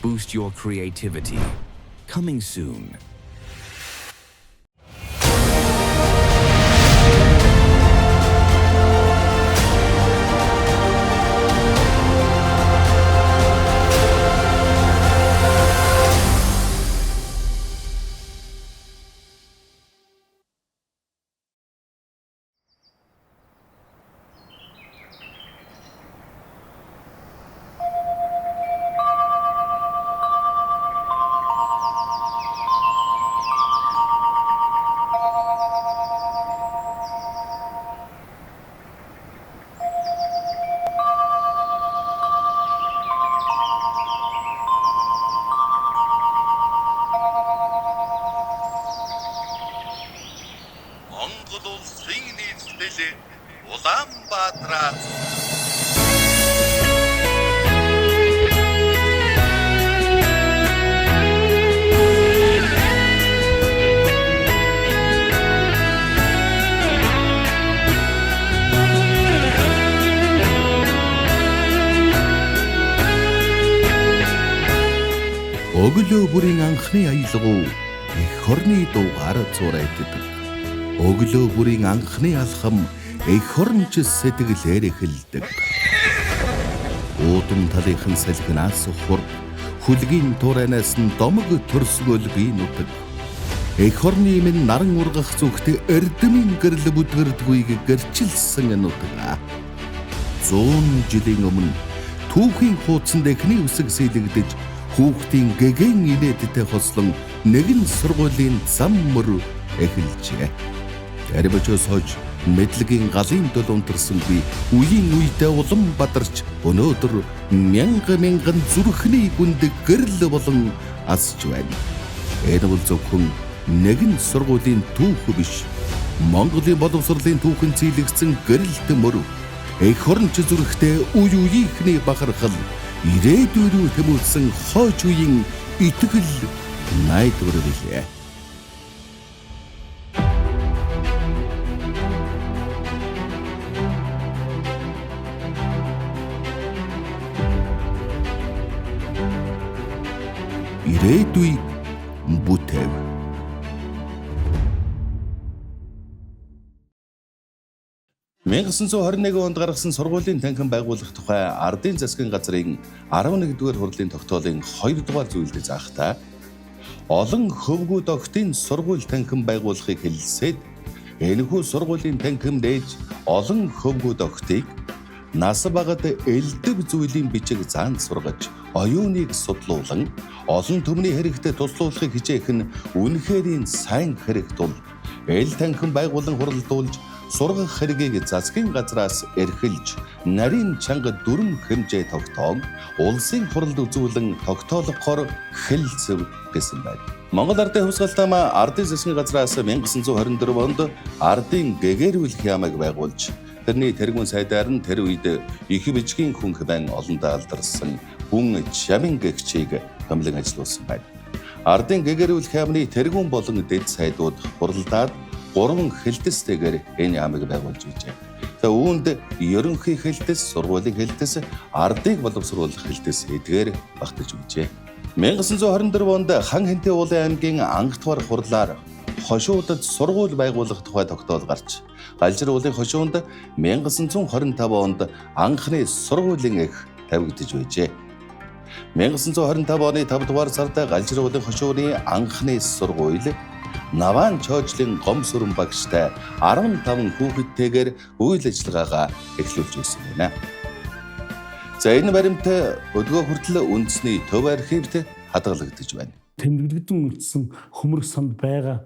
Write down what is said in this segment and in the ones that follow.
boost your creativity. Coming soon. Монгол улсын нийслэл Улаанбаатараас Өглөө бүрийн анхны аялгау эх хорны дуугаар зурагддаг. Өглөө бүрийн анхны алхам эх хорнч сэтгэлээр эхэлдэг. Уудам талынхан салхинаас ухвар хүлгийн туранаас нь домог төрсгөл бий нутаг. Эх хорны минь наран ургах зүгт эрдэмийн гэрэл бүдгэрдгүйг гэрчилсэн нутаг. 100 жилийн өмнө түүхийн хуудсанд эхний үсэг сэлэгдэж хүүхдийн гэгэн инээдтэй хослон нэгэн сургуулийн зам мөр эхэлжээ. Тэрбочоос хойш мэдлэгийн галын дол унтарсан би үеийн үедээ улам бадарч өнөөдөр мянган зүрхний гүнд гэрэл болон асч байна. Энэ бол зөвхөн нэгэн сургуулийн түүх биш. Монголын боловсролын түүхэн цэйлэгдсэн гэрэлт мөр. Эх хорнч зүрхтэй үе үеийнхний бахархал ирээдүй рүү тэмүүлсэн хойч үеийн итгэл найдвар билээ. Ирээдүй бүтэв. (1921 онд гаргасан сургуулийн танхим байгуулах тухай ардын засгийн газрын 11-р хурлын тогтоолын 2-р зүйлд заахтаа олон хөвгүүд огтын сургууль танхим байгуулахыг хэлэлцээд энэхүү сургуулийн танхим дээж олон хөвгүүд огтыг нас багад элдэв зүйлийн бичиг заан сургаж оюуныг судлуулан олон түмний хэрэгтэд туслуулахыг хичээх нь үнэхэрийн сайн хэрэг тул эл танхим байгуулан хуралдуулж сургах хэргийг засгийн газраас эрхэлж нарийн чанга дүрм хэмжээ тогтоог улсын хуралд үзүүлэн тогтоолгохоор хэлэлцэв гэсэн байна. Монгол Ардын Хувьсгалтай ардын засгийн газраас 1924 онд ардын гэгэрүүл хямыг байгуулж тэрний тэргүүн сайдаар нь тэр үед их бичгийн хүн хэмээн олондоо алдарсан хүн чамин гэгчийг хамлан ажиллуулсан байна. Ардын гэгэрүүл хямны тэргүүн болон дэд сайдууд хуралдаад 3 хэлтэстэйгээр энэ ямыг байгуулж байжээ. За үүнд ерөнхий хэлтэс, сургуулийн хэлтэс, ардыг боловсруулах хэлтэс эдгээр багтаж байжээ. 1924 онд хан хэнтэй уулын аймгийн анхдугаар хурлаар хошуудад сургууль байгуулах тухай тогтоол гарч, Галжир уулын хошуунд 1925 онд анхны сургуулийн эх тавигдж байжээ. 1925 оны 5 дугаар сард Галжир уулын хошууны анхны сургууль Наван чойжлын гом сүрэн багштай 15 хүүхэдтэйгээр үйл ажиллагаагаа эхлүүлж байсан байна. За энэ баримт өдгөө хүртэл үндэсний төв архивд хадгалагдаж байна. Тэмдэглэгдэн үлдсэн хөмрөх санд байгаа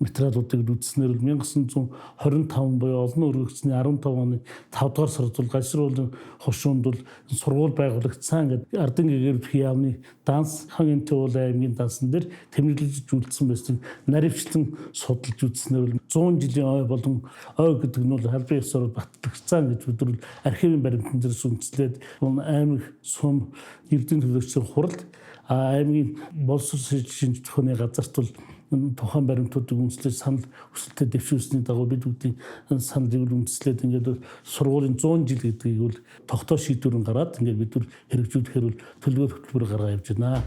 материалуудыг үзснээр 1925 буюу олон өргөгчсөний 15 оны 5 дугаар сард бол Галжир уулын хошуунд бол сургууль байгуулагдсан гэдэг ардын гэгэрүүл хямны данс хан хэнтэй уулын аймгийн дансан дээр тэмдэглэж үлдсэн байсан наривчлан судалж үзснээр 100 жилийн ой болон ой гэдэг нь бол албан ёсоор батлагдсан гэж өдрөл архивын баримтан дээрс үндэслээд аймаг сум эрдэнэ төлөөлөгчийн хурал аймгийн боловсрол шинжилгээний газарт бол тухайн баримтуудыг үндэслэж санал хүсэлтэд дэвшүүлсэний дагуу бид бүгдийн саналыг үндэслээд ингээд сургуулийн 100 жил гэдгийг бол тогтоо шийдвэрэн гараад ингээд бид нар хэрэгжүүлэхээр бол төлөвлөгөө хөтөлбөр гаргаа явж байна.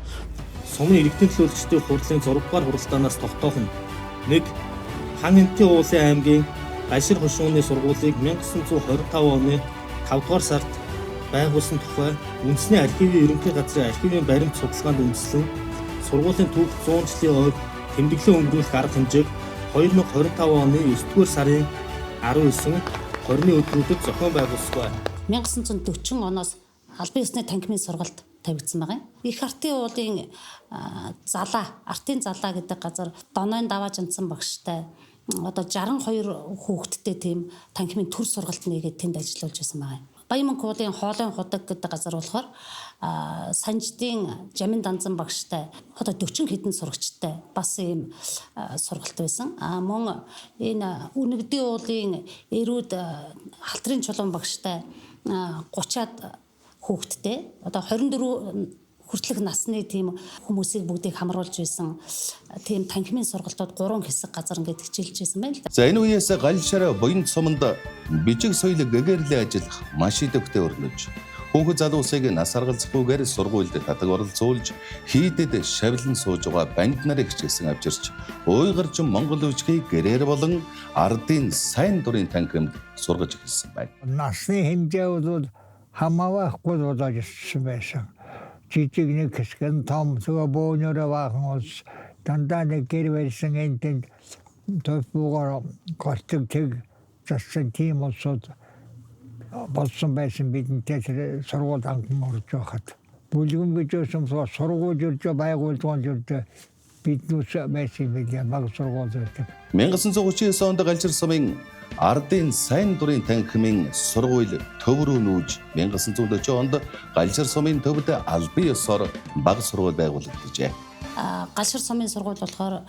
Сумын иргэдийн төлөөлөгчдийн хурлын 6 дугаар хуралдаанаас тогтоох нь 1. Хан Эмтэн уулын аймгийн Гашир хошууны сургуулийг 1925 оны 5 дугаар сард байгуулсан тухай үндэсний архивын ерөнхий газрын архивын баримт судалгаанд үндэслэн сургуулийн түүх 100 жилийн ойг тэмдэглэн өнгөрүүлэх арга хэмжээг 2025 оны 9-р сарын 19, 20-ны өдрүүдэд зохион байгуулсан. 1940 оноос албан ёсны танхимын сургалт тавигдсан байгаа юм. Их артын уулын артын залаа гэдэг газар донойн давааж амтсан багштай одоо 62 хүүхэдтэй тийм танхимын төр сургалт нэгээд тэнд ажиллаж байсан байгаа юм. Баян уулын хоолойн худаг гэдэг газар болохоор Санжидын Жамин Данзан багштай одоо 40 хэдэн сурагчтай бас ийм сургалт байсан. Мөн энэ Үнэгдийн уулын Эрүүд Халтрын чулуун багштай 30-аад хүүхэдтэй одоо 24 хүртэлх насны тийм хүмүүсийг бүгдийг хамруулж байсан тийм танхимын сургалтууд 3 хэсэг газар ингээд хичээлж байсан байна л да. За энэ үеэс Галшар буян суманд бижиг соёл гэгэрлийн ажиллах маш идэвхтэй өрнөж хүүхэд залуусыг нас аргалзахгүйгээр сургуульд татаг оролцуулж хийдэд шавлан сууж байгаа банд нарыг хичээсэн авчирч уйгарч Монгол өвчгийг гэрээр болон ардын сайн дурын танхимд сургаж эхэлсэн байна. Насны хэмжээ бол хамаахгүй бодож ирсэн байсан. Жижиг нэг хэсгэн том зөв бөөнөрөө баахан улс дандаа нэг гэр барьсан энтэнд төфбөгөр гортог тэг зассан тийм улсууд болсон байсан бидэнтэй сургууль анхан орж байхад бүлгэн гэж өсөн сургууль үрж байгууллагын үрж биднээс байсан билээ баг сургууль үүрдэг. 1939 онд Галшар сумын ардын сайн дурын танхимын сургууль төв рүү нүүж 1940 онд Галшар сумын төвд албан ёсоор баг сургууль байгуулагдажээ. Галшар сумын сургууль болохоор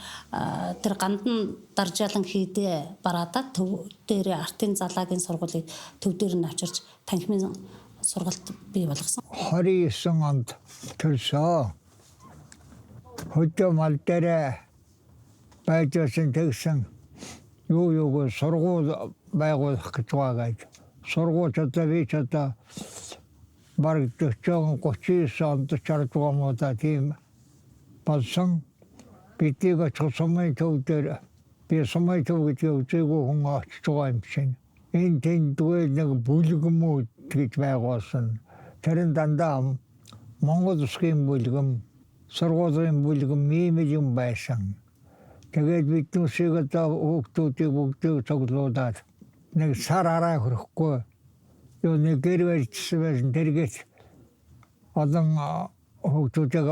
тэр гандан даржаалан хийдэ бараадаа төв дээр артын залаагийн сургуулийг төв дээр нь авчирч танхимын сургалт бий болгосон. 29 онд төрсөн. Хөдөө мал дээр байжсэн тэгсэн юу сургууль байгуулах гэж байгаа. Сургуульчдаа би ч одоо бараг 39 онд чардгаа модаа тийм болсон. Бидийг очих сумын төв дээр би сумын төв гэж үзээгүй хүн очиж байгаа юм шиг. Энэ тэндгүй нэг бүлгэмүүд гэж байгуулсан. Тэр нь дандаа Монгол Улсын бүлгэм, сургуулийн бүлгэм юм байсан. Тэгээд биднүүсийг одоо хүүхдүүдийг бүгдийг цуглуулад нэг сар арай хөрөхгүй юу нэг гэр барьчихсан байсан. Тэргээд олон хүүхдүүдийг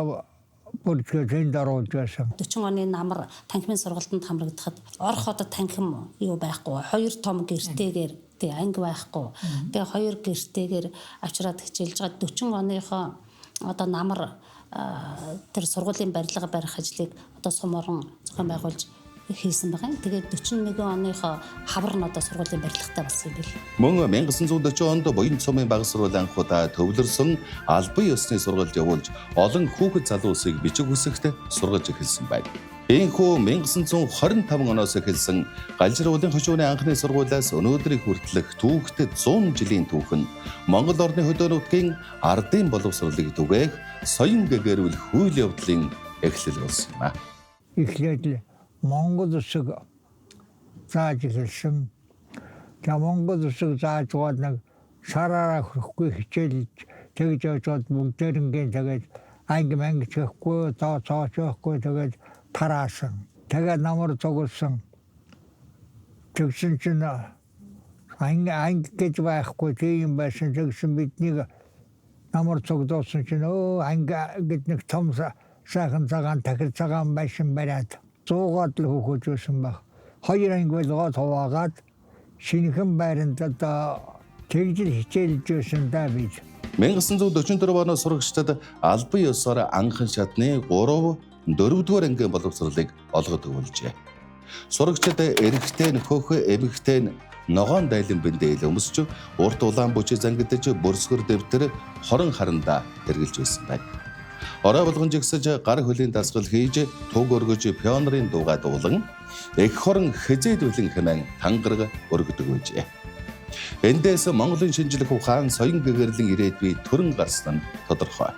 бүрдгээд тэнд оруулж байсан. 40 оны намар танхимын сургалтанд хамрагдахад орох одоо танхим юу байхгүй. 2 том гэртээгээр тий анги байхгүй. Тэгээ 2 гэртээгээр авчираад хичээлж байгаа 40 оныхоо одоо намар тэр сургуулийн барилга барих ажлыг одоо суморон зохион байгуулж хийсэн байгаа. Тэгээд 41 оныхоо хавар нь одоо сургуулийн барилгатай болсон юм бэл. Мөн 1940 онд буян сумын баг сургууль анхудаа төвлөрсөн албан ёсны сургалт явуулж олон хүүхэд залуусыг бичиг үсэгт сургаж эхэлсэн байна. Энэхүү 1925 оноос эхэлсэн Галшар уулын хошууны анхны сургуулиас өнөөдрийг хүртэлх түүхтэд 100 жилийн түүх нь Монгол орны хөдөө нутгийн ардын боловсролыг түгээх соён гэгэрүүлэх үйл явдлын эхлэл болсон юм а. Эхлээд Монгол Улсыг зааж эхэлсэн. Тэгээ Монгол Улсыг зааж гоод нэг сараараа хөрөхгүй хичээлж тэгж явж бүгдээрнгийн тэгээд анги чихгүй тооцоохгүй тэгээд тараасан. Тэгээд намар цугулсан. Тэгсэн чинь анги гэж байхгүй тийм байсан. Тэгсэн биднийг намар цугдуулсан чинь анги гэд нэг том сайхан цагаан тахир цагаан байсан бариад 100-аад л хөхөж байсан баг. 2 анги болгоод хуваагаад шинэхэн байранд одоо тэгжил хичээлж байсан да бид. 1944 оноос сурагчдад албан ёсоор анхан шатны 3-4-р ангийн боловсролыг олгоод өгүүлжээ. Сурагчид эрэгтэй нь хөх, эмэгтэй нь ногоон дайлан бэндээ өмсч, урт улаан бүчи зангидж, бүрсгэр дэвтэр хорон харандаа хэрэгжилж байсан байна. Орой болгон жигсэж гар хөлийн дасгал хийж туг өргөж пионерын дуугаа дуулан эх хорон хизээдүүлэн хэмээн тангараг өргөдөг байжээ. Эндээс Монголын шинжлэх ухаан соён гэгэрлэн ирээдүй төрөн гарсан нь тодорхой.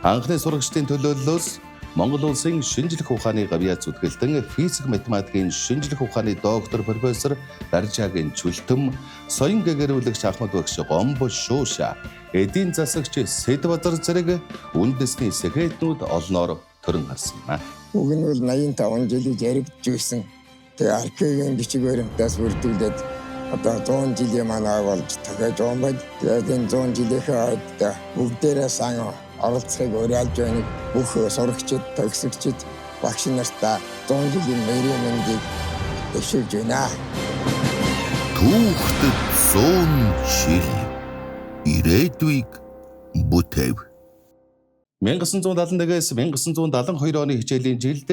Анхны сурагчдын төлөөллөөс Монгол улсын шинжлэх ухааны гавьяа зүтгэлтэн физик математикийн шинжлэх ухааны доктор профессор Даржаагийн чүлтэм, соён гэгэрүүлэгч Ахмад багш Гомбо Шууша, эдийн засагч Сэдбазар зэрэг үндэсний секретнүүд олноор төрөн гарсан юм. Уг нь бол 85 жилийн яригдж байсан. Тэгээ архивын бичиг баримтаас бүрдүүлээд одоо 100 жилийн манаа болж дахиад жомбод тэгээд энэ 100 жилийнхээ хойд бүгдээрээ сан оролцохыг уриалж байна. Бүх сурагчид, төгсөгчид, багш нартаа 100 жилийн мэрийн мэндийг дэвшүүлж байна. Түүхтэд 100 жил ирээдүйг бүтэв. 1971-ээс 1972 оны хичээлийн жилд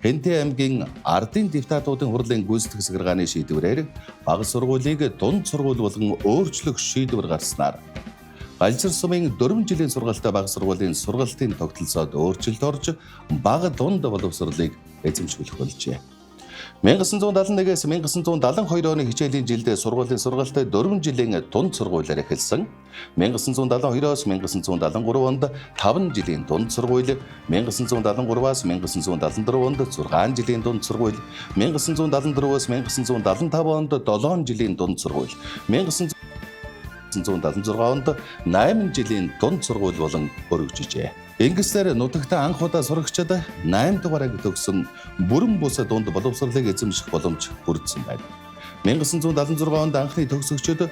Хэнтэй аймгийн ардын депутатуудын хурлын гүйцэтгэх захиргааны шийдвэрээр бага сургуулийг дунд сургууль болгон өөрчлөх шийдвэр гарснаар Галжир сумын 4 жилийн сургалтын бага сургуулийн сургалтын тогтолцоод өөрчлөлт орж бага дунд боловсролыг эзэмшүүлэх болжээ. 1971-ээс 1972 оны хичээлийн жилд сургуулийн сургалт 4 жилийн дунд сургуулиар эхэлсэн. 1972-оос 1973 онд 5 жилийн дунд сургууль, 1973-аас 1974 онд 6 жилийн дунд сургууль, 1974-өөс 1975 онд 7 жилийн дунд сургууль, 1976 онд 8 жилийн дунд сургууль болон өргөжжээ. Ингэснээр нутагта анх удаа сурагчид 8 дугаар анги төгсөн бүрэн бус дунд боловсролыг эзэмших боломж бүрдсэн байна. 1976 онд анхны төгсөгчид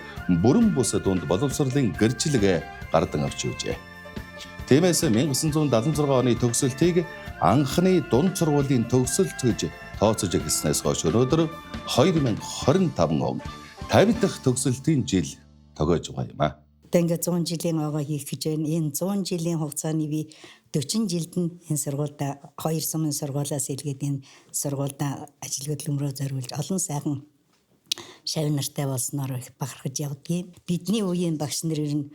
бүрэн бус дунд боловсролын гэрчлэгээ гардан авч явжээ. Тиймээс 1976 оны төгсөлтийг анхны дунд сургуулийн төгсөлт гэж тооцож эхэлснээс хойш өнөөдөр 2025 он 50 дахь төгсөлтийн жил тогоож байгаа юм аа. Ингээд 100 жилийн ага хийх гэж байна. Энэ 100 жилийн хугацааны би 40 жилд нь энэ сургуультай 2 сумын сургуулиас илгээд энэ сургуультай ажил хөдөлмөрөөр зориулж олон сайхан шавь нартай болсноор их бахархаж явдгийг. Бидний үеийн багш нар ер нь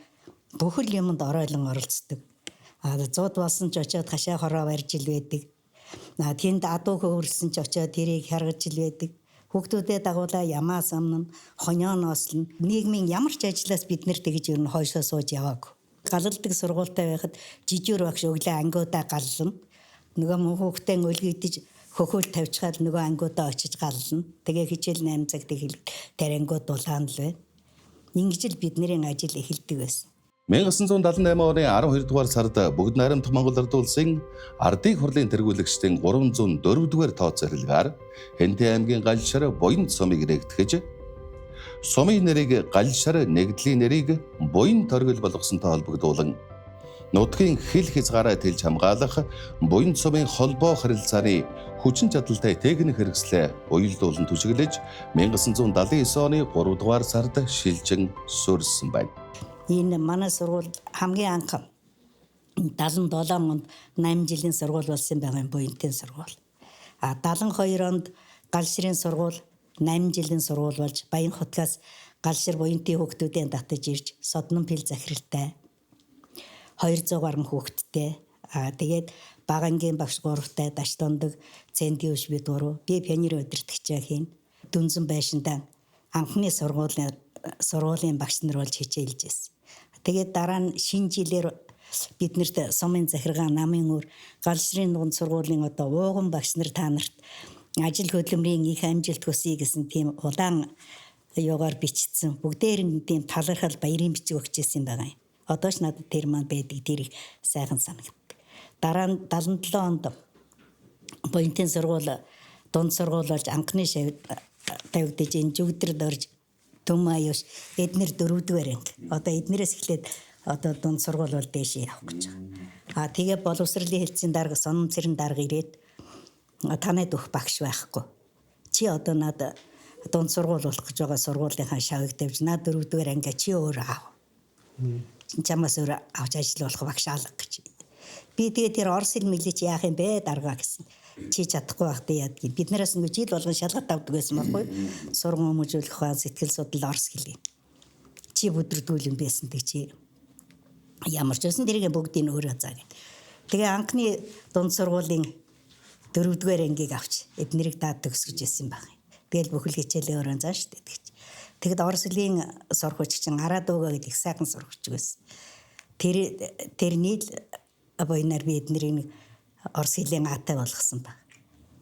бүхэл юмд оройлон оролцдог. Зууд болсон ч очиод хашаа хороо барьж ил байдаг. Тэнд адуу хөвөрлсөн ч очиод тэрийг харгаж ил байдаг. Хүүхдүүдэд дагуулаа ямаа самнан, хоньоо нослон, нийгмийн ямар ч ажлаас бид нэр тэгж ер нь хойшоо сууж яваагүй. Галалдаг сургуультай байхад жижигэр багш өглөө ангиудаа галлана. Нөгөө мөн хүүхдээ өлгийдэж хөхөөл тавьчихад нөгөө ангиудаа очиж галлана. Тэгээ хичээл 8 цагт эхэлдэг. Тэр ангиуд дулаан л байна. Ингэж л бидний ажил эхэлдэг байсан. 1978 оны 12 дугаар сард Бүгд найрамдах Монгол Ард улсын ардын хурлын тэргүүлэгчдийн 304 дугаар тооц захиралгаар Хэнтэй аймгийн Галшар буян сумыг нэгтгэж сумын нэрийг Галшар нэгдлийн нэрийг буян торгил болгосонтой холбогдуулан нутгийн хил хязгаараа тэлж хамгаалах буян сумын холбоо харилцааны хүчин чадалтай техник хэрэгслээ уялдуулан түшиглэж 1979 оны 3 дугаар сард шилжин суурилсан байна. Энэ манай сургууль хамгийн анх 77 онд 8 жилийн сургууль болсон байгаа буянтын сургууль. 72 онд Галширын сургууль 8 жилийн сургууль болж Баян хотгоос Галшир буянтын хүүхдүүдийн татаж ирж Соднон пил захиралтай 200 гаруй хүүхэдтэй. Тэгээд Багангийн багш 3-тай Даштондог Цэндиуш бид 3 би пионер удирдагчаа хийн Дүнзэн байшиндан анхны сургуулийн багш нар болж хичээлж байсан. Тэгээд дараа нь шинэ жилээр биднэрт сумын захиргаа намын өр Галширын дунд сургуулийн одоо ууган багш нар та нарт ажил хөдөлмөрийн их амжилт хүсье гэсэн тийм улаан юугаар бичсэн. Бүгдээр нь тийм талархал баярын бичиг өгч ирсэн байгаа юм. Одоо ч надад тэр маань байдаг, тэрийг сайхан санагддаг. Дараа нь 77 онд буянтын сургууль дунд сургууль болж анхны шавьд тавигдаж энэ жүгдэрд орж Төм аюуш эднэр 4-р анги. Одоо эднэрээс эхлээд одоо дунд сургууль бол дээшээ явах гэж байгаа. Тэгээ боловсролын хэлтсийн дарга сонон цэрэн дарга ирээд танайд өгөх багш байхгүй. Чи одоо надад дунд сургууль болох гэж байгаа сургуулийнхаа шавыг тавьж над 4-р анги чи өөр аав. Чамаас өөр авч ажил болох багш алга гэж. Би тэгээ тэр орос хэл мэглэж яах юм бэ дарга гэсэн. Чи чадахгүй байхдаа яадгийг биднээс нэг жил болгон шалгалт авдаг байсан байхгүй сургууль хүмүүжүүлэх хаан сэтгэл судлал орос хэлийг чи бүдрдүүл юм байсан тэг чи ямар ч байсан тэрийг бүгдийг өөрөө заа гэв Тэгээ анхны дунд сургуулийн 4-р ангийг авч эднэрийг даад төгсгөж ирсэн баг. Тэгэл бүхэл хичээлийн өрөө зааш тэгж. Тэгэд Орос хэлний сургууч чинь Арадууга гэдэг их сайхан сургууч байсан. Тэрний л боёнаар би эднэрийг Орос хэлний аатай болгосон баг.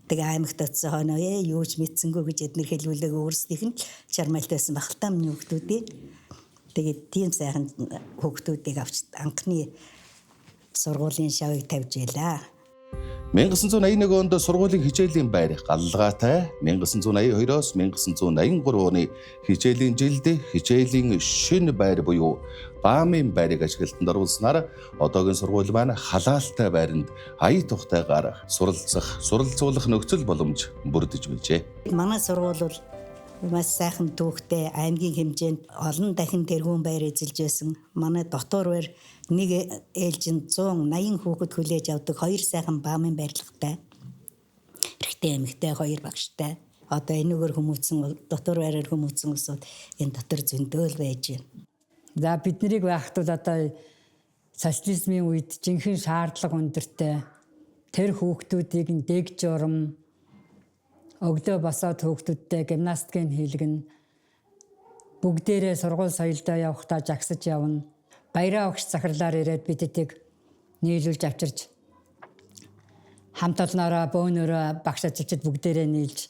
Тэгээ аймагт очсон хоноо юу ч мэдсэнгүү гэж эднэр хэлүүлээг өөрсдийнх нь чармайлт байсан баг л та миний хүүхдүүдээ. Тэгээд тийм сайхан хүүхдүүдийг авч анхны сургуулийн шавыг тавьж ялаа. 1981 онд сургуулийн хичээлийн байр галлагаатай 1982-оос 1983 оны хичээлийн жилд хичээлийн шинэ байр буюу Баамын байрыг ашиглалтанд оруулснаар одоогийн сургууль маань халаалтай байранд ая тухтайгаар суралцуулах нөхцөл боломж бүрдэж байжээ. Манай сургууль бол маш сайхан түүхтэй аймгийн хэмжээнд олон дахин тэргүүн байр эзэлж байсан. Манай дотор байр нэг ээлжинд 180 хүүхэд хүлээж авдаг 2 сайхан Баамын байрлагтай. Эрэгтэй эмэгтэй 2 багштай. Одоо энэгээр хүмүүцэн дотор байраар хүмүүцэн усууд энэ дотор зөндөөл байж байна. За биднийг байхад бол одоо социализмын үед жинхэнэ шаардлага өндөртэй тэр хүүхдүүдийг дэг журам өглөө босоод хүүхдүүдтэй гимнастикийн хийлгэн бүгдээрээ сургууль соёлдоо явахдаа жагсаж явна. Баяраа огч захирлаар ирээд биднийг нийлүүлж авчирч хамт олноороо бөөнөрөө багш ажилчид бүгдээрээ нийлж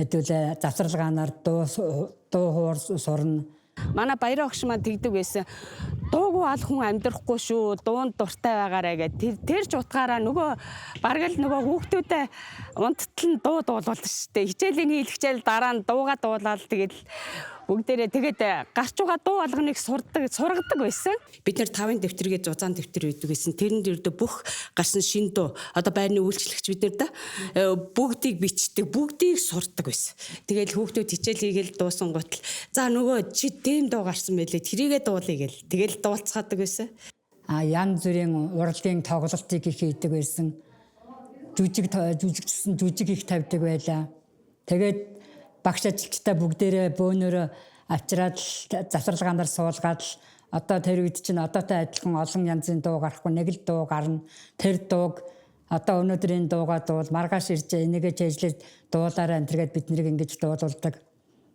хэдүүлээ завсарлагаанаар дуу хоор сурна. Манай баяраа огш маань тэгдэг байсан. Дуугүй ал хүн амьдрахгүй шүү. Дуунд дуртай байгаарэ гэдэг. Тэр ч утгаараа нөгөө бараг л нөгөө хүүхдүүдэд унттал нь дуу дуулуулна шүү дээ. Хичээлийн хийлгчээл дараа нь дуугаа дуулаад тэгэл бүгдээрээ тэгээд гарч байгаа дуу алганыг сургадаг байсан. Бид нэр 5-ын дэвтэргээ 6-ын дэвтэр үйдэг гэсэн. Тэрэнд ердөө бүх гарсан шин дуу одоо байрны үйлчлэгч бид нар бүгдийг бичдэг, бүгдийг сурдаг байсан. Тэгээд хүүхдүүд хичээл хийгээл дуусан гутал за нөгөө чи тийм дуу гарсан байлээ тэрийгээ дуулъя гэл. Тэгэл дуулцгаадаг байсан. Янз бүрийн урлагийн тоглолтыг их хийдэг байсан. Жүжиг их тавьдаг байлаа. Тэгээд багш ажилчтай бүгдээрээ бөөнөрөө авчираад завсарлагаанаар суулгаад одоо тэр үед чинь одоотой адилхан олон янзын дуу гарахгүй нэг л дуу гарна. Тэр дууг одоо өнөөдрийн дуугаа дуул маргааш ирж энийгээ чэжлээд дуулаараа энтергээд бид нэрийг ингэж дуулуулдаг.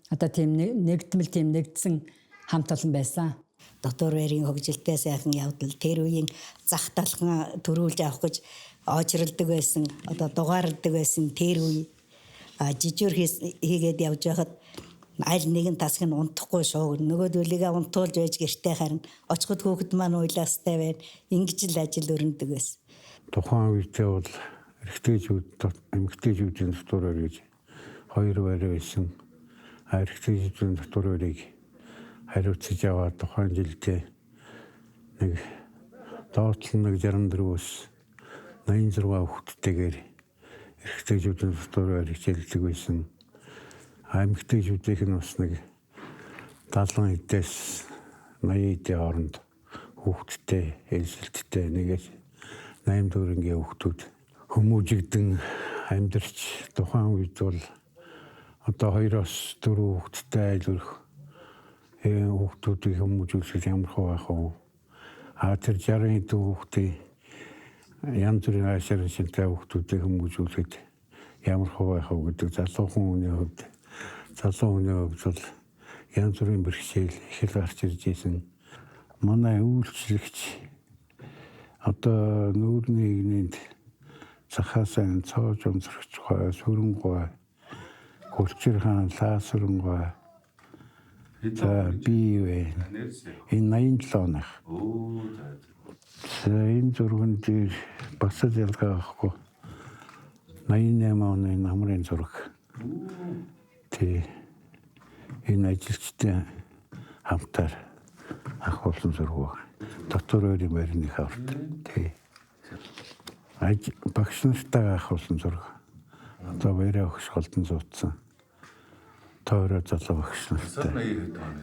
Одоо тийм нэгдмэл тийм нэгдсэн хамт олон байсан. Дотор байрын хөгжилтэй сайхан явдал тэр үеийн зах талхан төрүүлж авах гэж очролдог байсан. Одоо дугаардаг байсан тэр үе. Жижигэр хийгээд явж байхад аль нэгэн тасаг нь унтахгүй шууг нөгөөдөлийгээ унтуулж байж гэртээ харна. Очиход хүүхэд маань уйлаастай байна. Ингэж л ажил өрнөдөг байсан. Тухайн үедээ бол эмэгтэйчүүдийн дотор байр гэж 2 байр байсан. Эрэгтэйчүүдийн дотор байрыг хариуцж аваад тухайн жилдээ нэг доотлон 64-өөс 86 хүүхэдтэйгээр эрэгтэйчүүдийн дотор байр хичээлдэг байсан. Эмэгтэйчүүдийнх нь бас нэг 70 эдээс 80 эдийн хооронд хүүхэдтэй, ээлжилттэй нэгээс 8 дөрөнгийн хүүхдүүд хүмүүжигдэн амьдарч тухайн үед бол одоо 2-4 хүүхэдтэй айлөрөх хүүхдүүдийг хүмүүжүүлэх ямар байх вэ? Тэр 60 эд хүүхдийн янз бүрийн ашиг шинтэй хүүхдүүдийг хүмүүжүүлэхэд ямар байх вэ гэдэг залуу хүний хувьд бол янз бүрийн бэрхшээл их л гарч ирж байсан. Манай үйлчлэгч одоо нүүрний игнэнд цахаасан цоож онцрогч гой, сүрэн гой, гөлчир хаан, лаасрын гой. За би вэ. Энэ 87 оных. Энэ зурган дээр басад ялгаа авахгүй 88 оны намрын зураг. Тэ энэ ажилчтай хамтаар ахуулсан зураг. Дотор байрын байрны хаврт. Тэ багш нартай ахуулсан зураг. Одоо баяраа өгч голдон зуутсан. Тойроо залуу багш нартай.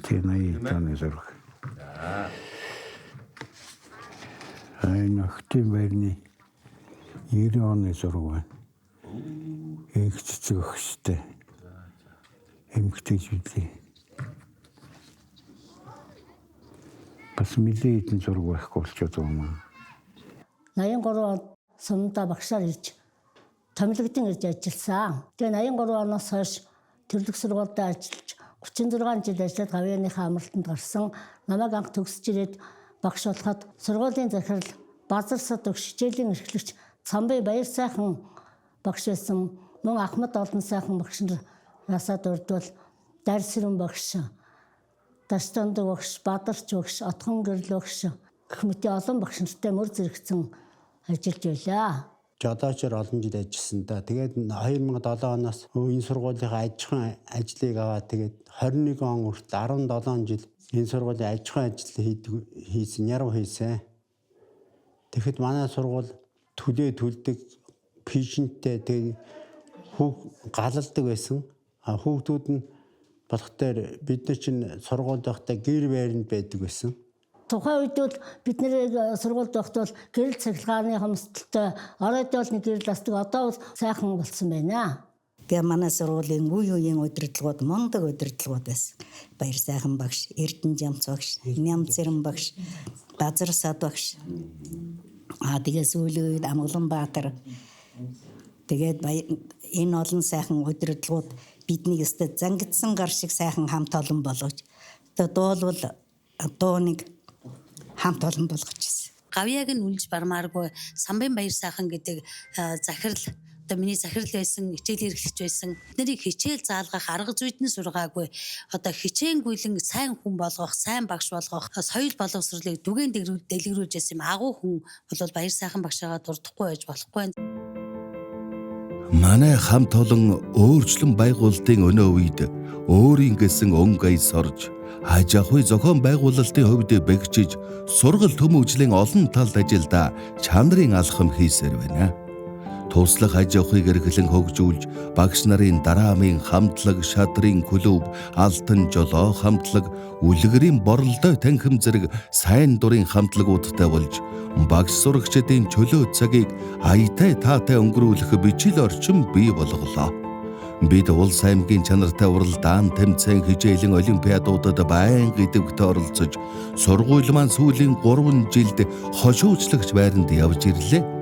Тэ 80 оны зураг. Энэ охтын байрны 90 оны зураг байна. Их цэцэг өгчтэй. Эмэгтэйчүүдийн бас мэдээ хэдэн зураг байхгүй болчиход байна. 83 онд Сумда багшаар ирж томилогдсон ирж ажилласан. Тэгээ 83 оноос хойш төрлөх сургуульд ажиллаж 36 жил ажиллаад гавьяаныхаа амралтанд гарсан. Намайг анх төгсөж ирээд багш болоход сургуулийн захирал Базарсад өгш хичээлийн эрхлэгч Цамбай Баяр сайхан багш байсан. Мөн Ахмад Олон сайхан багш нар насаад урдвал Дарсэрэн багш, Дастанд багш, Бадарч багш, Отхон гэрэл багш гэх мэт олон багш нартай мөр зэрэгцэн ажиллаж байлаа. Жодоочор олон жил ажилласан да. Тэгээд 2007 оноос энэ сургуулийнхаа аж ахуйн ажлыг аваад тэгээд 21 он хүртэл 17 жил энэ сургуулийн аж ахуйн ажил хийсэн, яруу хийсэн. Тэгэхэд манай сургууль төлдөг, пишнтэй тэгээд галалдаг байсан. Хүүхдүүд нь болохдоор бид нар чинь сургуульд байхдаа гэр байранд байдаг байсан. Тухайн үед бол бид нэр сургуульд байхдаа гэрэл цахилгааны хомсдолтой оройд бол нэг гэрэл астдаг одоо бол сайхан болсон байна. Тэгээ манай сургуулийн үеийн удирдлагууд мундаг удирдлагууд байсан. Баяр сайхан багш, Эрдэнэ Жамц багш, Нямцэрэн багш, Базарсад багш. Тэгээ сүүлийн үед Амгалан Баатар. Тэгээд энэ олон сайхан удирдлагууд бидний өстө зангидсан гар шиг сайхан хамт олон болгож. Тэгээ дуул дууник хамт олон болгочихсон. Гавьяаг нь үлж бармааргүй Самбын Баяр сайхан гэдэг захирал одоо миний захирал байсан, хичээл эрхлэгч байсан. Биднийг хичээл заалгах арга зүйд нь сургаагүй. Одоо хичээнгүйлэн сайн хүн болгох, сайн багш болгох, соёл боловсролыг дүгэн дэлгэрүүлж байсан агуу хүн бол Баяр сайхан багшаагаа дурдахгүй байж болохгүй. Манай хамт олон өөрчлөн байгуулалтын өнөө үед өөрийн гэсэн өн гай сорж аж ахуй зохион байгуулалтын хувьд бэгжиж сургал төмөвжлийн олон талд ажилда чанарын алхам хийсээр байна. Туслах аж ахуйг эрхлэн хөгжүүлж багш нарын дараамын хамтлаг, шатрын клуб, алтан жолоо хамтлаг, үлгэрийн боролдой танхим зэрэг сайн дурын хамтлагуудтай болж багш сурагчдын чөлөө цагийг аятай таатай өнгөрүүлэх бичил орчин бий болголоо. Бид улс аймгийн чанартай уралдаан, тэмцээн, хичээлийн олимпиадуудад байнга идэвхтэй оролцож, сургууль маань сүүлийн 3 жилд хошуучлагч байранд явж ирлээ.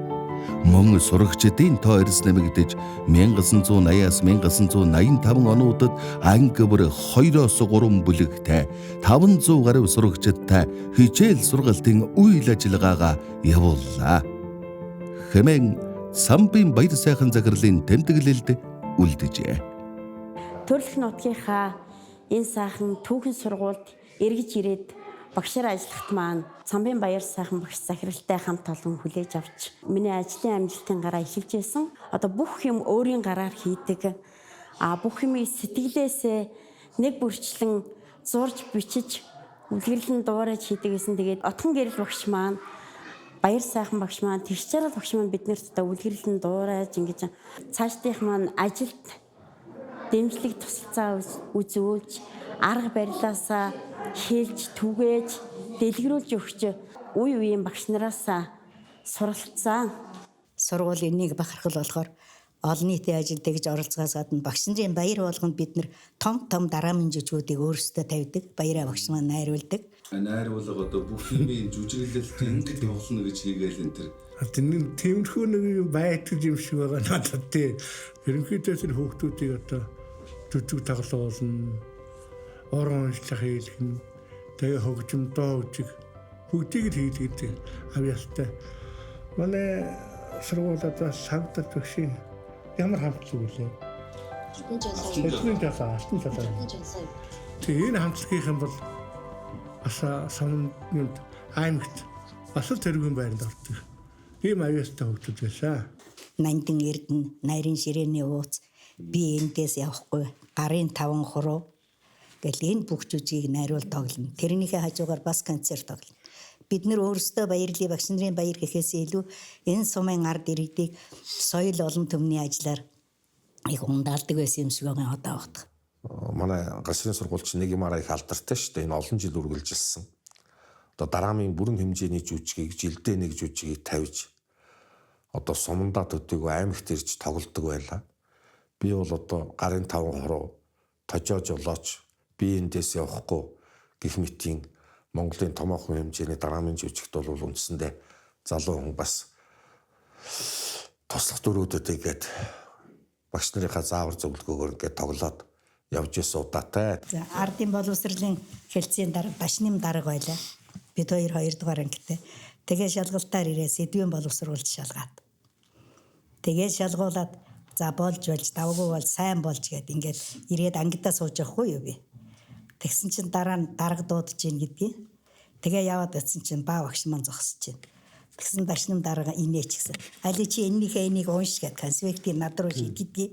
Мөн сурагчдын тоо эрс нэмэгдэж 1980-аас 1985 онуудад анги бүр 2-оос 3 бүлэгтэй 500 гаруй сурагчдтай хичээл сургалтын үйл ажиллагаагаа явууллаа. Хэмээн Самбын Баяр сайхан захирлын тэмдэглэлд үлдэжээ. Төрөлх нутгийнхаа энэ сайхан түүхэн сургуульд эргэж ирээд багшаар ажиллахад маань Самбын Баяр сайхан багш захиралтай хамт олон хүлээж авч миний ажлын амжилтын гараа эхэлж байсан. Одоо бүх юм өөрийн гараар хийдэг. Бүх юмыг сэтгэлээсээ нэг бүрчлэн зурж бичиж үлгэрлэн дуурайж хийдэг гэсэн. Тэгээд Отхон гэрэл багш маань, Баяр сайхан багш маань, Тэгшчарал багш маань биднэрт одоо үлгэрлэн дуурайж ингэж цаашдынх маань ажилд дэмжлэг тусалцаа үзүүлж арга барилаасаа хэлж түгээж дэлгэрүүлж өгч үе үеийн багш нараас суралцсан. Сургуулийн нэг бахархал болохоор олон нийтийн ажилд тэгж оролцохоос гадна багш нарын баяр болгонд бид нар том дараамын жүжгүүдийг өөрсдөө тавьдаг. Баяраа багш маань найруулдаг. Найруулга одоо бүх юмын жүжиглэлтийн тоглоно гэж хийгээл энэ төр. Тэр тиймэрхүү нэг юм байдаг юм шиг байгаа надад тий. Ерөнхийдөө тэр хүүхдүүдийг одоо жүжиг тоглоулна. Орон уншлах хийлгэн. Тэгээ хөгжмөдөө үжиг бүгдийг л хийлгээд авьяастай. Манай сургуулиудаа савдад багшийн ямар хамтлаг үлээ. Алтан жолоо. Тэгээ энэ хамтлагийн бол аса самунд аймагт бас л тэрүүн байранд ордог. Ийм авьяастай хөгжиж байсан. Нандин Эрдэнэ, Найрын ширээний ууц, би эндээс явахгүй, гарын 5 хуруу гэл энэ бүх жүжигийг найруул тоглоно. Тэрнийхээ хажуугаар бас концерт тоглоно. Бид нар өөрсдөө баярлалаа багш нарын баяр гэхээс илүү энэ сумын ард иргэдийг соёл олон төмний ажиллаар их ундаалдаг байсан юм шиг байгаа одоо багт. Манай гашрын сургуульч нэг юмараа их алдартай шүү дээ. Энэ олон жил үргэлжилсэн. Одоо дараамын бүрэн хэмжээний жүжигийг жилдээ нэг жүжигийг тавьж одоо сумандаа төдийгүй аймагт ирж тоглодог байлаа. Би бол одоо гарын 5 хуруу тожоож олооч би эндээс явахгүй гэх мэтийн Монголын томоохон хэмжээний дараамын жүжигт бол үндсэндээ залуу хүн бас туслах дөрүүдэд ингээд багш нарынхаа заавар зөвлөгөөгөөр ингээд тоглоод явж исэн удаатай. За ардын боловсролын хэлтсийн дарга Дашним дарга байлаа. Бид 2 дугаар ангитай. Тэгээ шалгалтаар ирээ сэдвийн боловсруулж шалгаад. Тэгээ шалгуулад за болж давгүй бол сайн болж гэд ингээд ирээд ангидаа сууж явахгүй юу би. Тэгсэн чинь дараа нь дарга дуудаж ийн гэдгийг. Тэгээ яваад очсон чинь баа багш маань зогсож чинь. Тэгсэн Дашним дарга инээч гэсэн. Али чи энийг унш гэд конспектыг над руу шийдгэдгийг.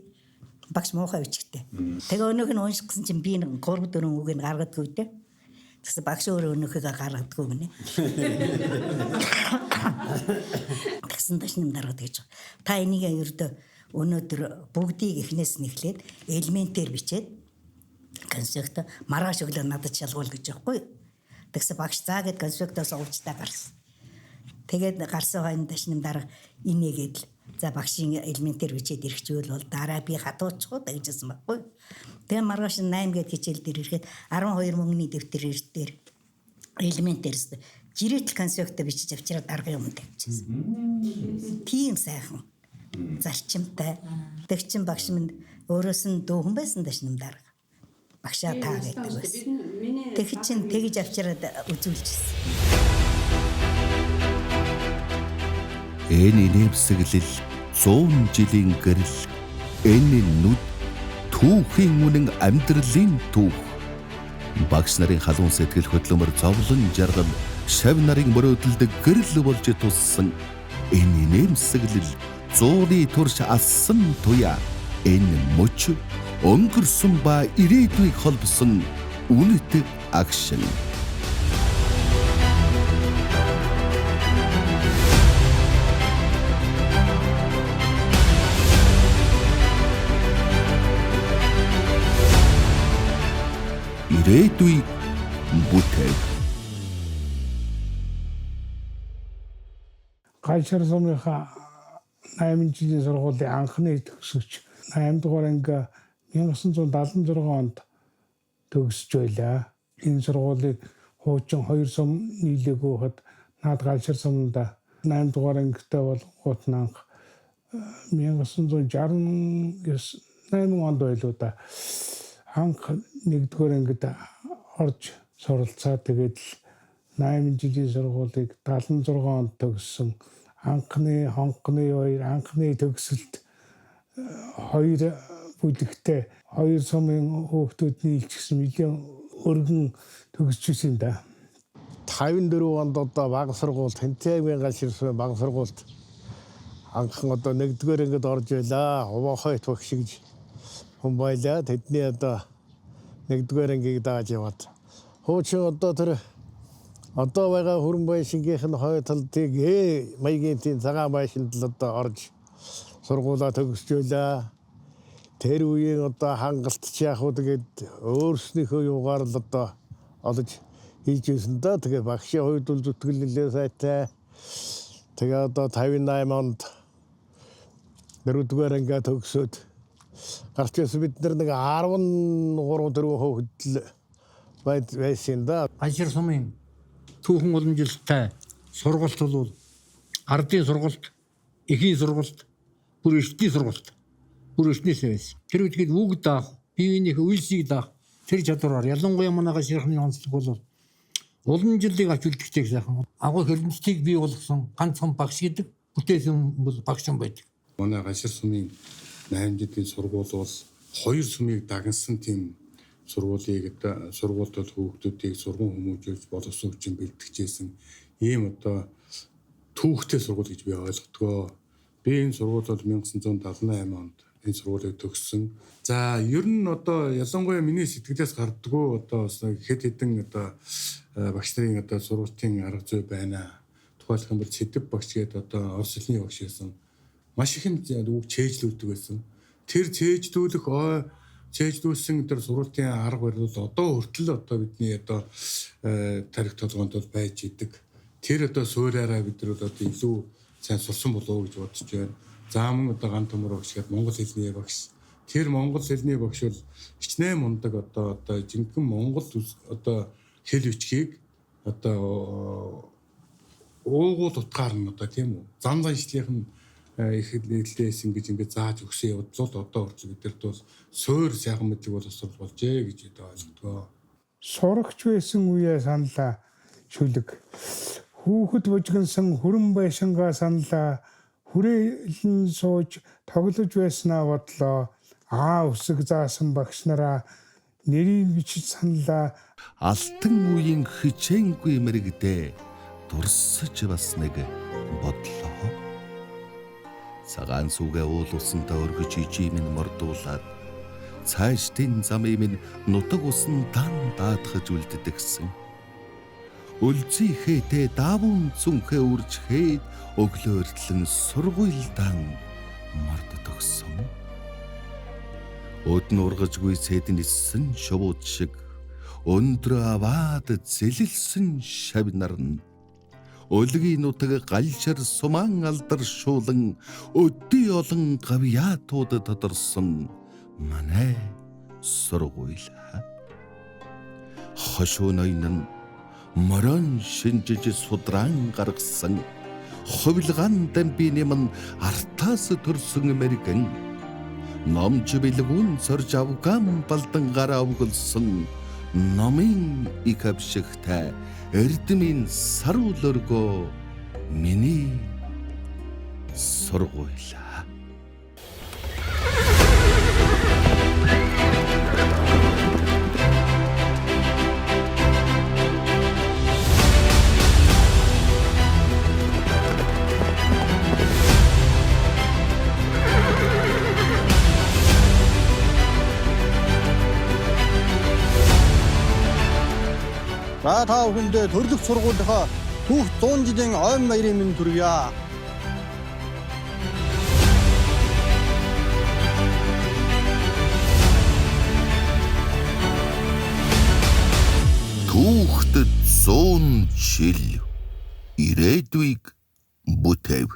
Багш муухай бичгтэй. Тэгээ өнөөх нь унш гэсэн чинь би 3-4 үг нь гаргадгүй дээ. Тэгсэн багш өөрөө өнөөхөө гаргадгүй гинэ. Тэгсэн Дашним дарга гэж. Та энийг ердөө өнөөдөр бүгдийг эхнээс нь эхлээд элементээр бичээд конспект маргааш өглөө надад шалгуул гэж байхгүй. Тэгсэн багш заа гэд конспектоос уучтаа гарсан. Тэгээд гарсан хойно Дашним дарга инээгээд л за багшийн элементээр бичээд ирэхчүүл бол дараа би хатуучихуу гэжсэн байхгүй. Тэгээ маргааш 8 гээд хичээл дээр ирэхэд 12 мөнгөний дэвтэр дээр элементээр жирэтл конспект бичиж авчираад дарга юм тавьчихсан. Тийм сайхан зарчимтай. Тэгчин багш минь өөрөөс нь дүүхэн байсан Дашним дарга. Багшаа таа гэдэг байсан. Тэгчин тэгж авчираад үзүүлчихсэн. Эний нэмсэглэл 100 жилийн гэрэл энэ нүд түүхийн үнэн амьдралын түүх. Багш нарын халуун сэтгэл хөдлөмөр зовлон жаргал шав нарын мөрөөдөлд гэрэл болж туссан энэ нэмсэглэл зууны турш ассан туяа энэ мөч өнгөрсөн ба ирээдүйг холбосон үнэт акшн. Ирээдүйг бүтээх. Гайшар сумынхаа 8 жилийн сургуулийн анхны төгсөгч 8 дугаар анги 1976 онд төгсөж байлаа. Энэ сургуулийг хуучин 2 сум нийлээгөө хад наад Гайшар сумда 8 дугаар ангитай бол гутнанх 1968 онд байлоо да. Анх 1-р ангид орж суралцаад тэгээд 8 жилийн сургуулийг 76 онд төгссөн. Анхны анхны төгсөлт 2 бүлэгтэй 2 сумын хүүхдүүд нийлчихсэн million өргөн төгсчихсэн да. 54 онд одоо баг сургууль Тэнтээгийн Гайшир баг сургуульд анхан одоо 1-р ангид орж байлаа. Хуваахайт багш гэж хүн байлаа. Тэдний одоо 1-р ангийг дааж яваад. Хуучин одоо тэр одоо байгаа хөрөн байшингийнх нь хойтолтыг маягийн тийм цагаан байшинд л одоо орж сургуулаа төгсөж байлаа. Тэр үеийн одоо хангалтч яах вэ тэгээд өөрснийхөө юугаар л одоо олж хийж ирсэн да. Тэгээ багшийн хувьд бол зүтгэл нэлээ сайтай. Тэгээ одоо 58 онд 4-р ангиа төгсөөд гарч ирсэн бид нар нэг 13-4 хүүхэд байсан да. Гайшир сумын түүхэн уламжилттай сургалт бол ардын сургалт, эхийн сургалт, бүр эртний сургалт, бүр эртнээс байсан. Тэр үедээ үг даах, биеийнхээ үйлсийг даах тэр чадвараар ялангуяа манай Гайширхны онцлог бол уламжлалыг авч үлдэхтэй сайхан. Агуу хөрөмжтийг бий болгосон ганцхан багш гэдэг бүтээсэн бол багш юм байдаг. Манай Гайшир сумын 8 жилийн сургууль бол 2 сумыг дагнсан тийм сургуулийг сургуульд хүүхдүүдийг сургууль хүмүүжүүлж боловсруулж бэлтгэжсэн ийм одоо түүхтэй сургууль гэж би ойлгодгоо. Би энэ сургууль бол 1978 онд энэ сургуулийг төгссөн. За ер нь одоо ялангуяа миний сэтгэлээс гардггүй одоо хэд хэдэн одоо багш нарын одоо сургуулийн арга зүй байна. Тухайлх юм бол Сэдэв багш гэдэг одоо орос хэлний багш байсан. Маш их юм үг чэйжлүүлдэг байсан. Тэр чэйжлүүлсэн тэр сургуулийн арга барил одоо хүртэл одоо бидний одоо тарих толгоонд бол байж идэг. Тэр одоо суураараа бид нар одоо илүү сайн сурсан болов уу гэж бодож байна. Зааман одоо ган төмөр багш гэдэг монгол хэлний багш. Тэр монгол хэлний багш бол хичнээн мундаг одоо жинхэнэ монгол одоо хэл бичгийг одоо уугуул утгаар нь одоо тийм үү зан заншлийнх нь их нийллээсэн гэж ингээд зааж өгсөн явдлууд одоо хүртэл бидэрт бол суур сайхан мэдлэг боловсрол болжээ гэж ойлгодгоо. Сурагч байсан үеэ саналаа шүлэг. Хүүхэд бужигнсан хүрэн байшингаа саналаа хүрээлэн сууж тоглож байснаа бодлоо. Өсөг заасан багш нараа нэрийг бичиж саналаа. Алтан үеийн хичээнгүй мэрэгдээ дурсаж бас нэг бодлоо. Цагаан сүгэ уул усандаа өргөж ижим минь мордуулаад цаашдын замыг минь нутаг усан дан даатгаж үлддэгсэн. Үлзийхээтэй давун цүнхээ үржихэд өглөөртлэн сургуйлдан морддогсон. Өдн ургажгүй цэднэссэн шувууд шиг өндрөө аваад зэлэлсэн шавнар нь Өлгийн нутаг галшир суман алдаршуулан өдий олон гавьяатууд тодорсон манай сургууль. Хошуу ноён морон шинжиж судран гаргасан хувилгаан дамбины ман артаас төрсөн мэргэн номж билгүүн сорж авгам балдан гараа өгөлсөн номын их авшигтай эрдмийн саруулөргөө миний сургууль. За та бүхэндээ төрлөх сургуулийнхаа түүх 100 жилийн ойн баярын минь төргийа. Түүхтэд 100 жил ирээдүйг бүтэв.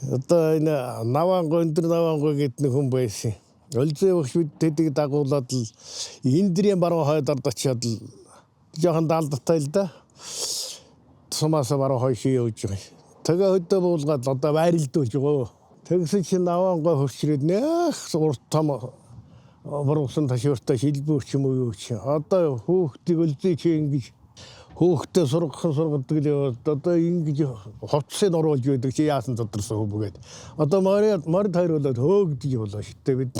Одоо энэ навангой өндөр навангой гэдэг нэг хүн байсан. Өлзөө өгч бид тэдэг дагуулад л Индрийн баруун хойд ордочод л жоохон даалдтай л да. Сумаасаа баруун хойш явж байгаа. Тэгээ хөдөө буулгаад одоо байрлуулж байгаа. Тэгсэн чинь навангой хөрчрээд нэх урт том баруусан ташууртай шилбүүр ч юм уу юу чи. Одоо хүүхдийг өлзөө чи ингэж хүүхдээ сургадаг л одоо ингэж хувцсыг оруулж байдаг чи яасан тодорсон хүүгээд. Одоо морд хайруулаад хөөгдөж болоо шигтэй бид.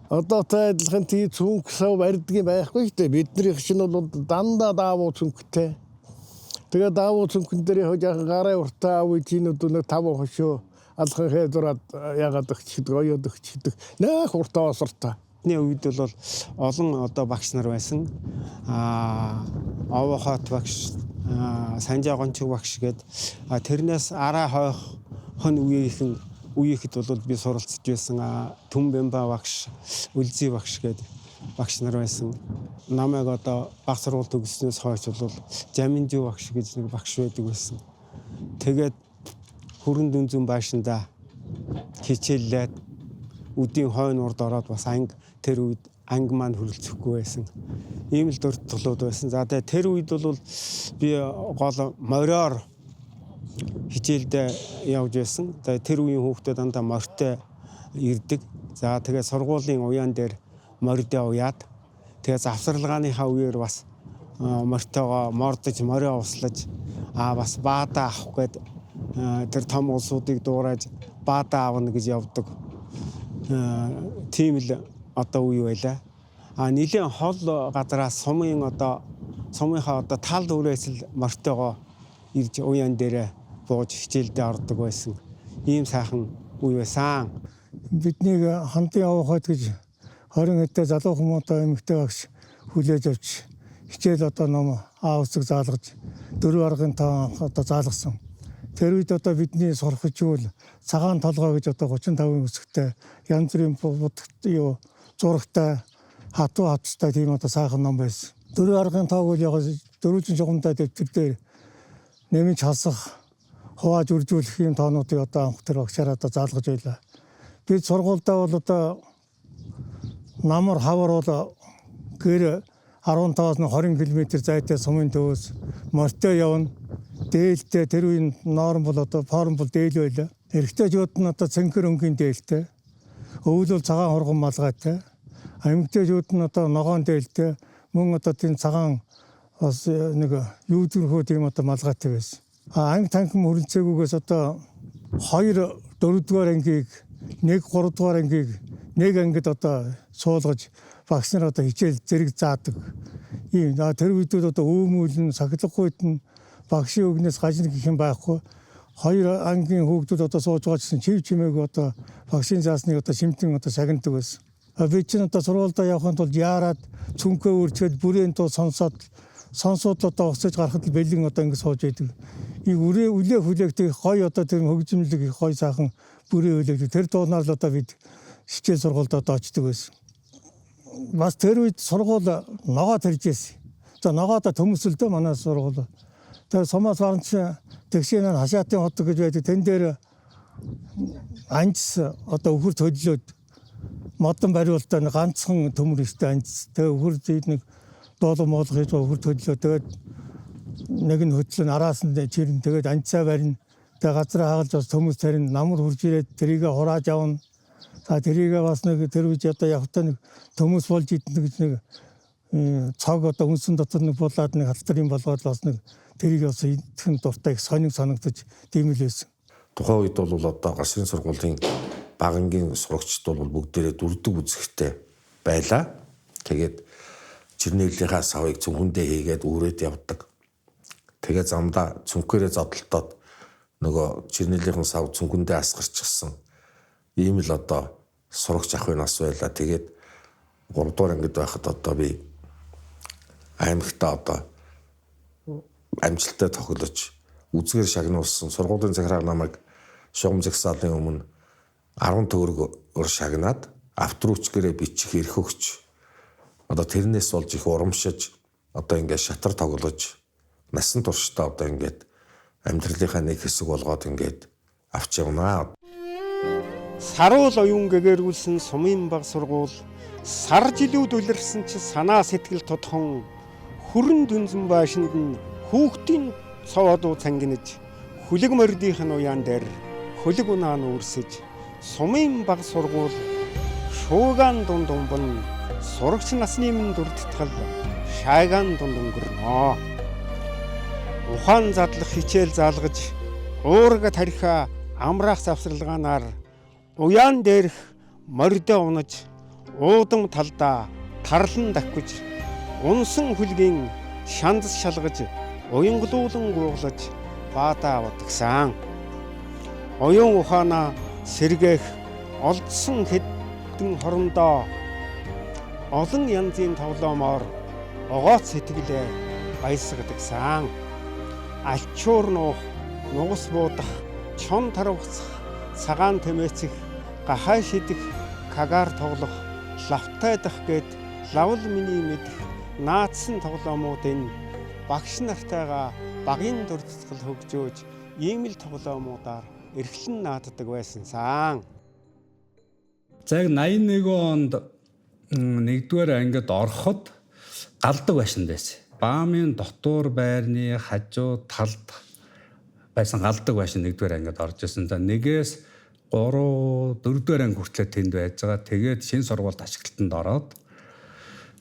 Одоо та адилхан тий цүнхсав барьдгийн байхгүй шүү дээ. Биднийх чинь бол дандаа даавуу цүнхтэй. Тэгээ даавуу цүнхэн дээр хожаахан гарын уртаа авъя чинь нэг 5 хошоо алхан хэдураад ягаад өгчдөг, оёод өгчдөг. Нэх уртаа осортой. Бидний үед бол олон одоо багш нар байсан. Овохот багш, Санжаа гончиг багш гээд тэрнээс араа хойх хон үеийнхэд бол би суралцж байсан. Түн Бямба багш, Үлзий багш гээд багш нар байсан. Намайг одоо баг сургууль төгссөнөөс хойш бол Жаминжүү багш гэж нэг багш байдаг байсан. Тэгээд хүрэн дүнзэн байшинда хичээллээд үдийн хойно урд ороод бас тэр үед анги маань хөрөлцөхгүй байсан. Ийм л дуртгалууд байсан. За тэгээд тэр үед бол би гол мориор хичээлдээ явж байсан. Тэгээд тэр үеийн хүүхдүүд дандаа морьтой ирдэг. За тэгээд сургуулийн уяан дээр морьдээ уяад тэгээд завсарлагааныхаа үеэр бас морьтойгоо мордож морио услаж бас баада авах гээд тэр том улсуудыг дуурайж баада авна гэж явдаг. Тийм л одоо үе байлаа. Нилийн хол газараас сумынхаа одоо тал дүүрээс л морьтойгоо ирж уяан дээрээ бууж хичээлдээ ордог байсан. Ийм сайхан үе байсан. Биднийг хандын явахад гэж 20 хэдтэй залуу хүмүүстээ эмэгтэй багш хүлээж авч хичээл одоо ном аавцэг заалгаж 4 аргын тоо одоо заалгасан. Тэр үед одоо бидний сурах хичээл цагаан толгой гэж одоо 35 өсгтэй янз бүрийн юу зурагтай хатуу хатстай тийм одоо сайхан ном байсан. 4 аргын тоог бол яг дөрвөлжин жугамтай дэвтэр дээр нэмж хасах хувааж үржүүлэх юм тоонуудыг одоо анх тэр багшаар одоо заалгаж байлаа. Бид сургуультай бол одоо намар хавар бол гэр 15-аас 20 км зайтай сумын төвөөс морьтой явна. Дээлтэй тэр үеийн норм бол одоо форм бол дээл байлаа. Эрэгтэйчүүд нь одоо цэнхэр өнгийн дээлтэй. Өвөл бол цагаан хурган малгайтай. Эмэгтэйчүүд нь одоо ногоон дээлтэй. Мөн одоо тийм цагаан бас нэг юудэрхүү тийм одоо малгайтай байсан. Анги танхим хөрөлцөөгөөс одоо 2 4-р ангийг 1 3-р ангийг нэг ангид одоо суулгаж багш нар одоо хичээл зэрэг заадаг. Ийм тэр үедүүд одоо өөмүүлэн сахилгахүйд нь багшийн өгнөөс гажиг гэх юм байхгүй. 2 ангийн хүүхдүүд одоо сууж байгаа гэсэн чив чимээг одоо багшийн заасныг одоо шимтэн одоо сагнадаг байсан. Би чинь одоо сургуультай явахын тулд яарад цүнхөө үрчгээд бүрийн тул сонсоод одоо уцаж гарахад л бэлэн одоо ингэ сууж байдаг. Ийг үлээ хүлээгдэх гой одоо тэр хөгжимлэг их гой сайхан бүрээ хүлээгдэх. Тэр дуунаар л одоо бид хичээл сургуульд одоо очдөг байсан. Бас тэр үед сургууль ногоо тарж байсан. За ногоодо төмөсөлдөө манай сургууль. Тэр Сомос баранч тэгшийн хашаатын хот гэж байдаг. Тэн дээр анц одоо өхөр төллөөд модон бариултаа ганцхан төмөр өстэй анц. Тэгээ өхөр зүйд нэг дуулан моолох хийж өхөр төллөө. Тэгээд нэг нь хөтлөн араас нь чирэн тэгээд анцаа барина. Тэгээ газраа хагалж бас төмөс тарин намар хурж ирээд тэрийг хурааж авна. За тэрийг бас нэг тэр үе одоо явахтаа нэг төмөс болж идэх гэж нэг цог одоо үнсэн дотор нэг булаад нэг халтар юм болгоод бас нэг тэрийг бас идэхэн дуртай их сонин санагдаж тийм л байсан. Тухайн үед бол одоо гашрын сургуулийн багангийн сурагчид бол бүгдээрээ дүрдэг үзэхтэй байлаа. Тэгээд жирнэлийнхаа савыг цүнхэндээ хийгээд үүрээд явдаг. Тэгээд замдаа цүнхээрээ зодтолтоод нөгөө жирнэлийнхэн сав цүнхэндээ асгарчихсан. Ийм л одоо сурагч ахын нас байла. Тэгээд 3 дугаар ангид байхад одоо би аймагтаа одоо амжилттай тоглож үзгээр шагнуулсан. Сургуулийн захираа намайг шугам загсаалын өмнө 10 төгрөгөөр шагнаад авторучгээрээ бичих эрх өгч одоо тэрнээс болж их урамшиж одоо ингээд шатар тоглож насан туршдаа одоо ингээд амьдралынхаа нэг хэсэг болгоод ингээд авч явнаа. Саруул оюун гэгэрүүлсэн сумын баг сургууль сар жилүүд үлэрсэн ч санаа сэтгэл тодхон хүрэн дүнзэн байшинд нь хүүхдийн цоводуу цангинаж хүлэг мордийн уяан дээр хүлэг унаан үрсэж сумын баг сургууль шуугаан дунд умбан сурагч насны минь дүрдтгал шаагаан дунд өнгөрнөө. Ухаан задлах хичээл заалгаж уурга тариха амраах завсралгаанаар уяан дээрх мордоо унаж уудам талдаа тарлан давхиж унсан хүлгийн шандас шалгаж уянгалуулан гууглаж баатаа авдагсан. Оюун ухаанаа сэргээх олдсон хэдэн хорондоо олон янзын тоглоомоор огооц сэтгэлээ баясгадагсан. Алчуур нуух, нугас буудах, чон тарвцах, цагаан тэмээцэх, гахай шидэх, кагаар тоглох, лавтайдах гээд лавл миний мэдэх наадсан тоглоомуудын багш нартайгаа багийн дүрцэл хөгжөөж ийм л тоглоомуудаар эрхлэн нааддаг байсан сан. За яг 81 онд 1-р ангид ороход галдаг байшин байсан. Баамын дотуур байрны хажуу талд байсан галдаг байшин 1-р ангид орж ирсэн. За 1-ээс 3 4-р анги хүртэл тэнд байж байгаа. Тэгээд шинэ сургуульд ашиглалтанд ороод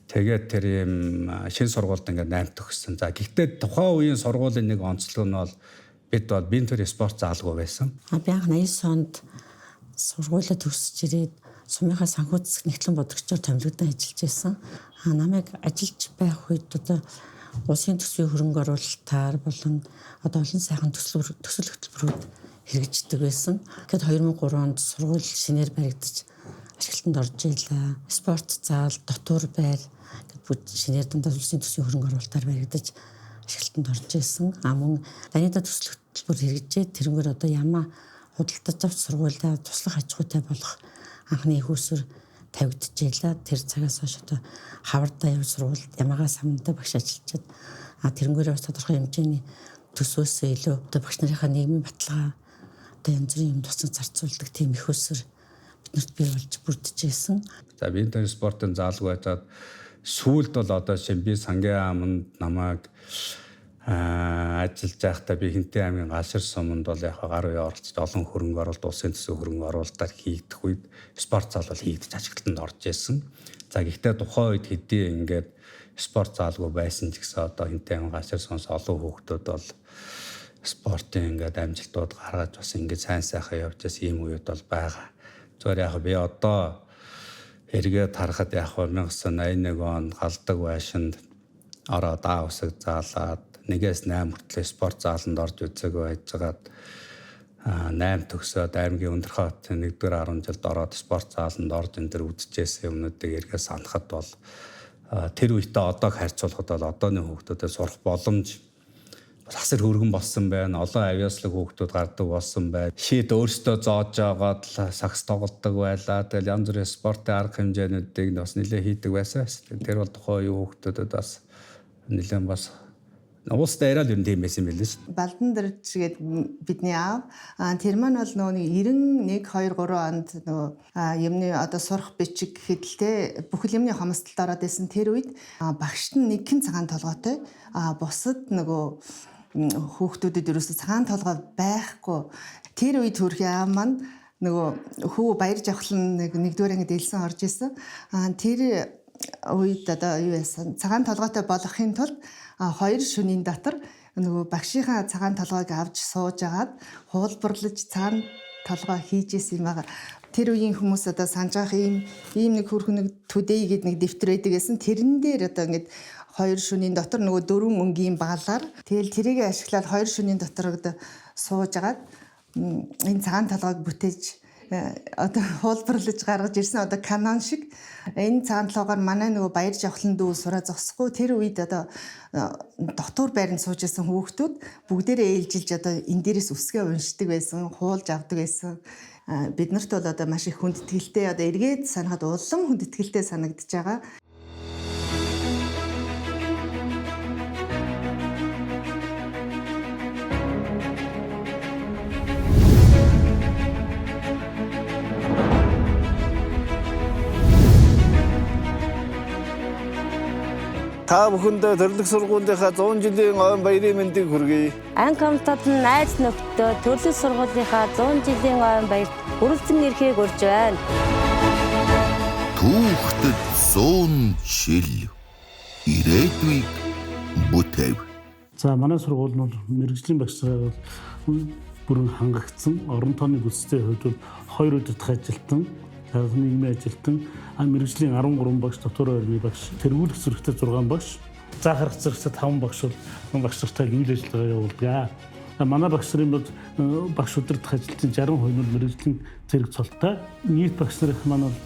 тэгээд тэр юм шинэ сургуульд ингээд 8 төгссөн. За гэхдээ тухайн үеийн сургуулийн нэг онцлог нь бол бид бол бинтер спорт заалгүй байсан. Би анх 89 онд сургуулиа төгсөж ирээд сумынхаа санхүү засаг нэгтлэн бодлогчоор томилогдсон ажиллаж байсан. Намайг ажиллаж байх үед одоо улсын төсвийн хөрөнгө оруулалтаар болон одоо олон сайхан төсөл хөтөлбөрүүд хэрэгждэг байсан. Тэгэхэд 2003 онд сургууль шинээр баригдаж ашиглалтанд орж ийлээ. Спорт заал, дотуур байр гэдэг шинээр дундаас улсын төсвийн хөрөнгө оруулалтаар баригдаж ашиглалтанд орж ирсэн. Мөн данида төсөл хөтөлбөр хэрэгжээд тэрнгээр одоо ямаа худалдаж авч сургуулиа туслах аж ахуйтай болох анхны их усүр тавигдчихлаа. Тэр цагаас хойш одоо хавардаа явж сургуульд ямаага самнтай багш ажиллачаад тэрнгээр бас тодорхой хэмжээний төсвөөсөө илүү одоо багш нарынхаа нийгмийн баталгаа одоо янз бүрийн юм туцсан зарцуулдаг тийм их усүр биднэрт бий болж бүрдчихсэн. За би энэ спортын заалгүй байгаад сүүлд бол одоо шинэ би сангийн аманд намайг ажиллаж байхдаа би Хинтээ аймгийн Галшир суманд бол яг гар үе оролцож олон хөрөнгө оруулалт, улсын төсөв хөрөнгө оруулалтаар хийгдэх үед спорт зал бол хийгдэж ажиглалтанд орж ирсэн. За гэхдээ тухайн үед хэдий ингээд спорт залгүй байсан ч гэсэн одоо Хинтээ аймгийн Галшир сумс олон хүүхдүүд бол спортын ингээд амжилтууд гаргаж бас ингээд сайн сайхан явж байсан ийм үед бол байгаа. Зүгээр яг би одоо эргээд харахад яг 1981 онд Галдаг байшинд ороод усаг заалаад 1-8 хүртэл спорт зааланд орж үзээг байжгаад 8 төгсөөд аймгийн Өндөр хотын 1-р 10 жилд ороод спорт зааланд орж энэ төр үдчихсэн юмнуудыг эргээд санахад бол тэр үедээ одог харьцуулахад бол одооны хүүхдүүдэд сурах боломж асар хөргөн болсон байна. Олон авьяаслаг хүүхдүүд гардаг болсон байна. Шийд өөрсдөө зоож аваад сакс тоглодог байлаа. Тэгэл янз бүрийн спортын арга хэмжээнүүдийг бас нэлээд хийдэг байсан. Тэр бол тухайн үеийн хүүхдүүдэд бас нэлээд бас улс даяараа л юм тийм байсан байл шүү дээ. Балдан дэрчгээд бидний аав тэр маань бол нөгөө 91 2 3 онд нөгөө юмны одоо сурах бичиг гэхэд бүхэл юмны хомсдолд ороод байсан тэр үед багшд нь нэгэн цагаан толгойтой бусад нөгөө хүүхдүүдэд ерөөсө цагаан толгой байхгүй. Тэр үед төрхийн аав маань нөгөө хүү баяр жавхлан нэгдүгээр ангид элсэн орж исэн. Тэр үед одоо юу яасан цагаан толгойтой болохын тулд 2 шөнийн дотор нөгөө багшийнхаа цагаан толгойг авч сууж агаад хуулбарлаж цагаан толгой хийж исэн юм байгаа. Тэр үеийн хүмүүс одоо санаж байгаа ийм нэг хөрхөн нэг today гэдэг нэг дэвтэр байдаг гэсэн. Тэрэн дээр одоо ингэж 2 шөнийн дотор нөгөө 4 өнгийн багалаар тэгэл тэрийг ашиглаад 2 шөнийн дотор одоо сууж агаад энэ цагаан толгойг бүтээж одоо хуулбарлаж гаргаж ирсэн одоо канон шиг энэ цагаан толгойгоор манай нөгөө баяр жавхлан дүү сураа зогсохгүй тэр үед одоо дотор байранд сууж исэн хүүхдүүд бүгдээрээ ээлжилж одоо энэ дээрээс үсгээ уншдаг байсан, хуулж авдаг байсан. Биднэрт бол одоо маш их хүндэтгэлтэй одоо эргээд санахад улам хүндэтгэлтэй санагдаж байгаа. Та бүхэндээ төрлөх сургуулийнхаа 100 жилийн ойн баярын мэндийг хүргэе. Анги комитет нь найз нөхдөө төрлөх сургуулийнхаа 100 жилийн ойн баярт хүрэлцэн ирэхийг урьж байна. Түүхтэд 100 жил ирээдүйг бүтэв. За манай сургууль нь мэрэгжлийн багшаа бол бүрэн хангагдсан. Орон тооны бүстэй хувьд бол 2 удирдах ажилтан, нийгмийн ажилтан, мэрэгжлийн 13 багш, дотор орны багш, тэргүүлэх зэрэгтэй 6 багш, заахарах зэрэгтэй 5 багш бол багш нартай үйл ажиллагаа явуулдаг. Манай багш нарын бол багш удирдах ажилтны 60% нь мэрэгжлийн зэрэг цолтой. Нийт багш нарын маань бол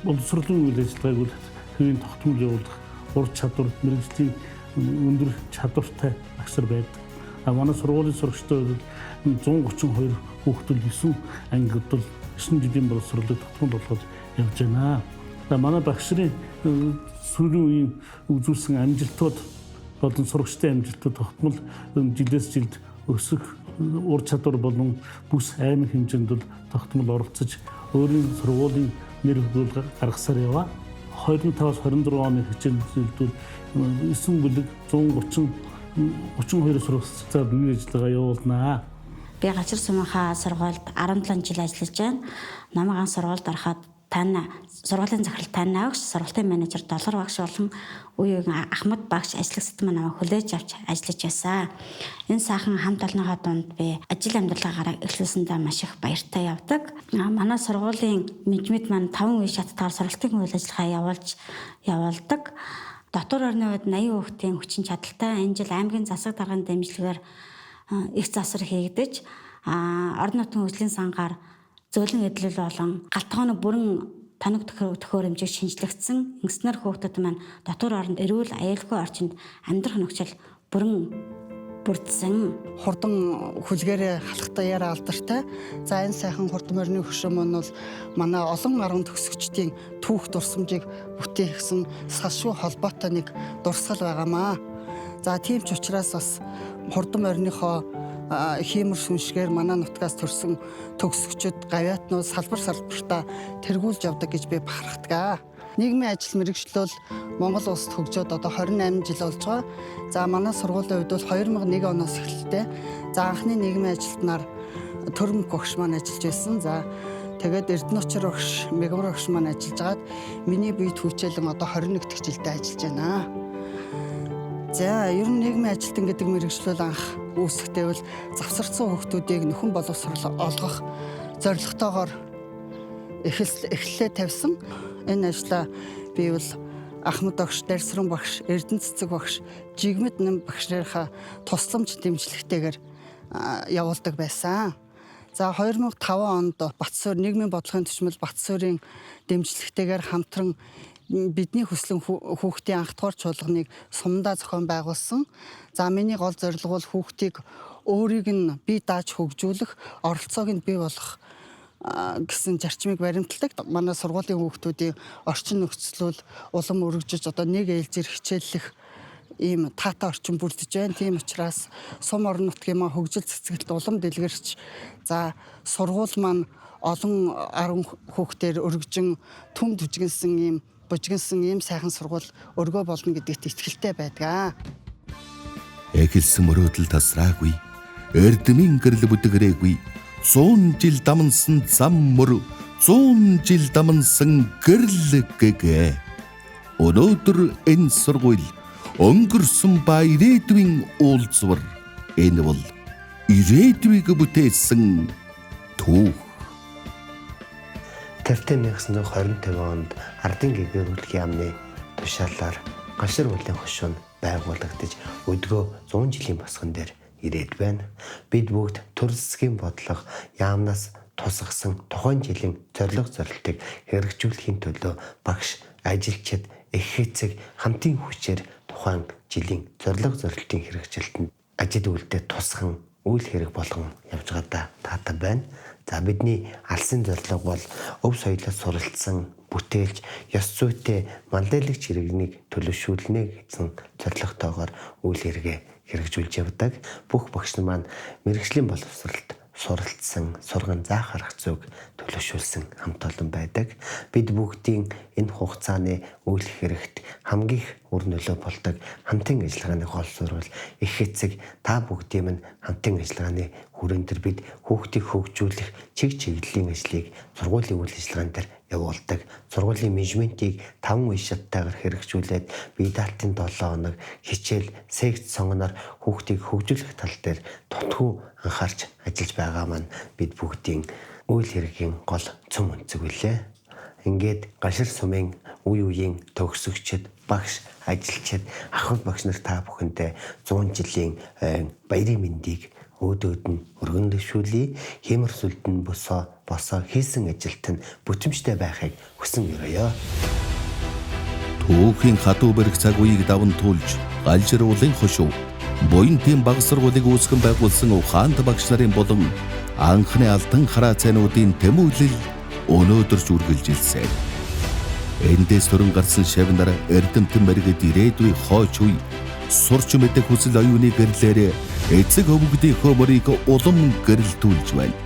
боловсролын үйл ажиллагааг хэвийн тогтмол явуулах ур чадвар, мэрэгжлийн өндөр чадвартай багш нар байдаг. Манай сургуулийн сурагчдад бол 132 хүүхдүүд 9 ангид бол 9 жилийн боловсролыг тогтмол болгож явж байна. Манай багш нарын сүүлийн үеийн үзүүлсэн амжилтууд болон сурагчдын амжилтууд тогтмол жилээс жилд өсөх ур чадвар болон бүс аймаг хэмжээнд бол тогтмол оролцож өөрийн сургуулийн нэр хүнд гаргасаар яваа. 25-аас 26 оны хичээлд бол 9 бүлэг 132 сурагчдад үйл ажиллагаа явуулнаа. Би Галшир сумынхаа сургуульд 17 жил ажиллаж байна. Намайг анх сургуульд ороход сургуулийн захирал Танна багш, сургуулийн менежер Долгор багш болон үеийн Ахмад багш ажлах сэт маань намайг хүлээж авч ажиллаж байсан. Энэ сайхан хамт олонныхоо дунд би ажил амьдралгаараа эхлүүлсэндээ маш их баяртай явдаг. Манай сургуулийн менежмент маань 5 үе шаттайгаар сургалтын үйл ажиллагаа явуулдаг. Дотор орны үед 80 хүүхдийн хүчин чадалтай энэ жил аймгийн засаг дарганы дэмжлэгээр их засвар хийгдэж орон нутгийн хөгжлийн сангаар зөөлөн эдлэл болон галтгооны бүрэн тоног төхөөрөмжийг шинжлэгдсэн. Ингэснээр хүүхдүүд маань дотор оронд эрүүл аюулгүй орчинд амьдрах нөхцөл бүрдсэн. Хурдан хүлгээрээ халахтай яриа алдартай. За энэ сайхан хурдан орны хөшөө маань бол манай олон арга төгсөгчдийн түүх дурсамжийг бүтээгсэн салшгүй холбоотой нэг дурсгал байгаамаа. За тийм ч учраас бас хурдан орныхоо хиймэр сүншгээр манай нутгаас төрсэн төгсөгчд гавьяатнууд салбартаа тэргүүлж явдаг гэж би бахархдаг. Нийгмийн ажил мэргэжил бол Монгол улсад хөгжөөд одоо 28 жил болж байгаа. За манай сургуулийн хувьд бол 2001 оноос эхэлтэй. За анхны нийгмийн ажилтнаар Төрөмк багш маань ажиллаж байсан. За тэгээд Эрдэнэчир багш, Мегмар багш маань ажиллаж агаад миний бие түүчээлэн одоо 21 дэх жилдээ ажиллаж байна. За ер нь нийгмийн ажилтан гэдэг мэргэжил бол анх үүсэхдээ бол завсарсан хүүхдүүдийг нөхөн боловсрол олгох зорилготойгоор эхлэлээ тавьсан. Энэ ажлаа би бол Ахмад багш, Дарсран багш, Эрдэнэ цэцэг багш, Жигмэд нэм багшрынхаа тусламж дэмжлэгтэйгээр явуулдаг байсан. За 2005 онд Батсуур нийгмийн бодлогын төчмөл Батсуурын дэмжлэгтэйгээр хамтран бидний хүслэн хүүхдийн анх дугаар чуулганыг сумдаа зохион байгуулсан. За миний гол зорилго бол хүүхдийг өөрийг нь бие дааж хөгжүүлэх, оролцоог нь бий болгох гэсэн зарчмыг баримталдаг. Манай сургуулийн хүүхдүүдийн орчин нөхцөл улам өргөжөж одоо нэг ээлжээр хичээллэх ийм таатай орчин бүрдэж байна. Тийм учраас сум орон нутгийн маань хөгжил цэцгэлд улам дэлгэрч за сургууль маань олон 10 хүүхдээр өргөжин түн түжигнсэн ийм бужигнсан ийм сайхан сургууль өргөө болно гэдэгт итгэлтэй байдаг. Эхэлсэн мөрөөдөл тасраагүй. Эрдэмийн гэрэл бүдгэрээгүй. 100 жил дамнсан зам мөр 100 жил дамнсан гэрэл гэгэ. Өнөөдөр энэ сургууль өнгөрсөн ба ирээдүйн уулзвар. Энэ бол ирээдүйг бүтээсэн түүх. 1925 онд Ардын гэгэрүүлэх яамны тушаалаар Гашир уулын хошуунд байгуулагдаж өдгөө 100 жилийн босгон дээр ирээд байна. Бид бүгд төр засгийн бодлого яамнаас тусгасан тухайн жилийн зорилтыг хэрэгжүүлэхийн төлөө багш, ажилчид, их эцэг хамтын хүчээр тухайн жилийн зорилтын хэрэгжилтэнд ажил үйлдэл тусган үйл хэрэг болгон явж байгаа таатай байна. За бидний алсын зорилго бол өв соёлоос суралцсан бүтээлч ёс зүйтэй манлайлагч иргэнийг төлөвшүүлнэ гэсэн зорилготойгоор үйл хэрэгээ хэрэгжүүлж явдаг. Бүх багш нар маань мэргэжлийн боловсролд суралцсан, сурган заах арга зүйг төлөвшүүлсэн хамт олон байдаг. Бид бүгдийн энэ хугацааны үйл хэрэгт хамгийн их үр нөлөө болдог хамтын ажиллагааны гол суурь бол их эцэг та бүгдийн минь хамтын ажиллагааны хүрээнд төр бид хүүхдийг хөгжүүлэх чиг чиглэлийн ажлыг сургуулийн үйл ажиллагаан дээр явуулдаг. Сургуулийн менежментийг 5 үе шаттайгаар хэрэгжүүлээд бие даалтын 7 хоног хичээл, секц сонгоноор хүүхдийг хөгжүүлэх тал дээр тутгуу анхаарч ажиллаж байгаа маань бид бүгдийн үйл хэргийн гол цөм өнцөг билээ. Ингээд Гашир сумын үе үеийн төгсөгчд, багш, ажилчид, ахмад багш нар та бүхэндээ 100 жилийн баярын мэндийг өөдөөд нь өргөндөшүүлье. Хэмэр сүлдэн босоо хийсэн ажилт нь бүтэмжтэй байхыг хүсэн өрөөё. Түүхийн хатуу барих цаг үеийг даван туулж, Галжир уулын хошуу, буянтын баг сургуулийг үүсгэн байгуулсан ухаанд багш нарын болон анхны алтан хараа цайнуудын тэмүүлэл өнөөдөр үргэлжилсэн. Эндээс төрөн гарсан шавнар эрдэмтэн мэргэд ирээдүй хойч үе сурч мэдэх хүсэл оюуны гэрлээрээ эцэг өвгдийн хөмөрийг улам гэрэлтүүлж байна.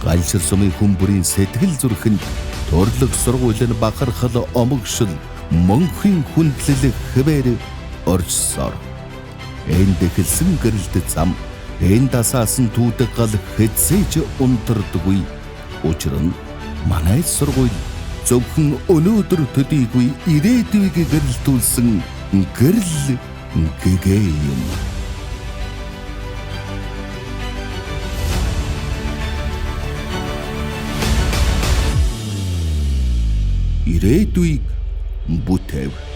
Галжир сумын хүмүүрийн сэтгэл зүрхэнд төрлөх сургуулийн бахархал омогшил мөнхийн хүндлэлэх хэвээр оржсоор. Энд эхэлсэн гэрэлт зам энэ дасаасан түүдэг гал хэзээж унтардаггүй. Учир нь манай сургууль зөвхөн өнөөдөр төдийгүй ирээдүйг гэрэлтүүлсэн гэрэл гэгээ юм. Ирээдүйг бүтэв.